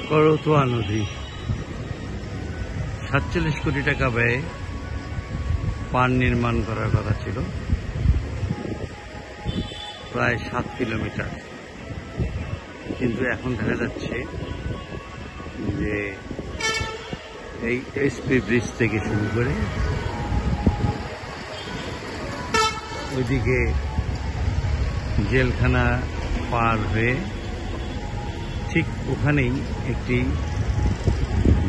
করতোয়া নদী ৪৭ কোটি টাকা ব্যয়ে পাড় নির্মাণ করার কথা ছিল, প্রায় ৭ কিলোমিটার। কিন্তু এখন দেখা যাচ্ছে যে এই এসপি ব্রিজ থেকে শুরু করে ওইদিকে জেলখানা পার হয়ে ঠিক ওখানেই একটি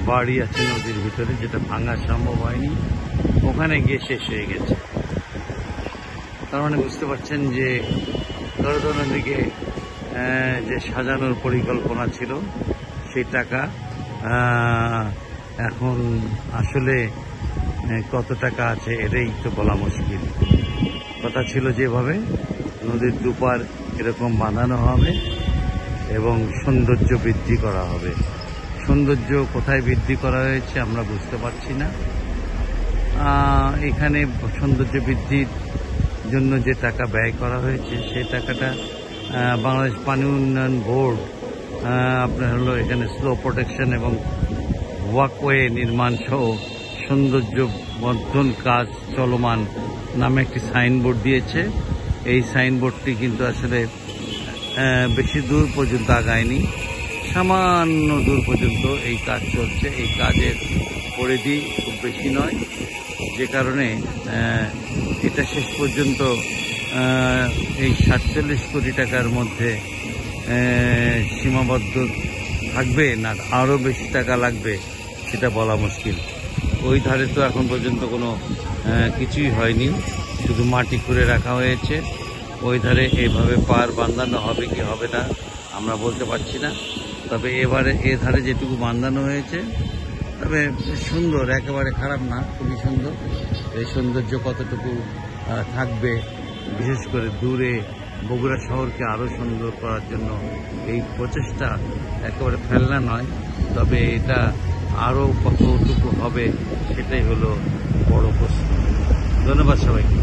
বাড়ি আছে নদীর ভিতরে, যেটা ভাঙা সম্ভব হয়নি, ওখানে গিয়ে শেষ হয়ে গেছে। তার মানে বুঝতে পারছেন যে করতোয়া নদীকে যে সাজানোর পরিকল্পনা ছিল সেই টাকা এখন আসলে কত টাকা আছে এটাই তো বলা মুশকিল। কথা ছিল যেভাবে নদীর দুপার এরকম বাঁধানো হবে এবং সৌন্দর্য বৃদ্ধি করা হবে। সৌন্দর্য কোথায় বৃদ্ধি করা হয়েছে আমরা বুঝতে পারছি না। এখানে সৌন্দর্য বৃদ্ধির জন্য যে টাকা ব্যয় করা হয়েছে সেই টাকাটা বাংলাদেশ পানি উন্নয়ন বোর্ড আপনার হলো এখানে স্লো প্রোটেকশন এবং ওয়াকওয়ে নির্মাণ সহ সৌন্দর্য বর্ধন কাজ চলমান নামে একটি সাইনবোর্ড দিয়েছে। এই সাইনবোর্ডটি কিন্তু আসলে বেশি দূর পর্যন্ত আগায়নি, সামান্য দূর পর্যন্ত এই কাজ চলছে। এই কাজের পরিধি খুব বেশি নয়, যে কারণে এটা শেষ পর্যন্ত এই ৪৭ কোটি টাকার মধ্যে সীমাবদ্ধ থাকবে না আরও বেশি টাকা লাগবে সেটা বলা মুশকিল। ওই ধারে তো এখন পর্যন্ত কোনো কিছুই হয়নি, শুধু মাটি খুঁড়ে রাখা হয়েছে। ওই ধারে এইভাবে পার বাঁধানো হবে কি হবে না আমরা বলতে পারছি না। তবে এবারে এ ধারে যেটুকু বাঁধানো হয়েছে তবে সুন্দর, একেবারে খারাপ না, খুবই সুন্দর। এই সৌন্দর্য কতটুকু থাকবে, বিশেষ করে দূরে বগুড়া শহরকে আরও সুন্দর করার জন্য এই প্রচেষ্টা একেবারে ফেলনা নয়। তবে এটা আরও কতটুকু হবে সেটাই হলো বড় প্রশ্ন। ধন্যবাদ সবাইকে।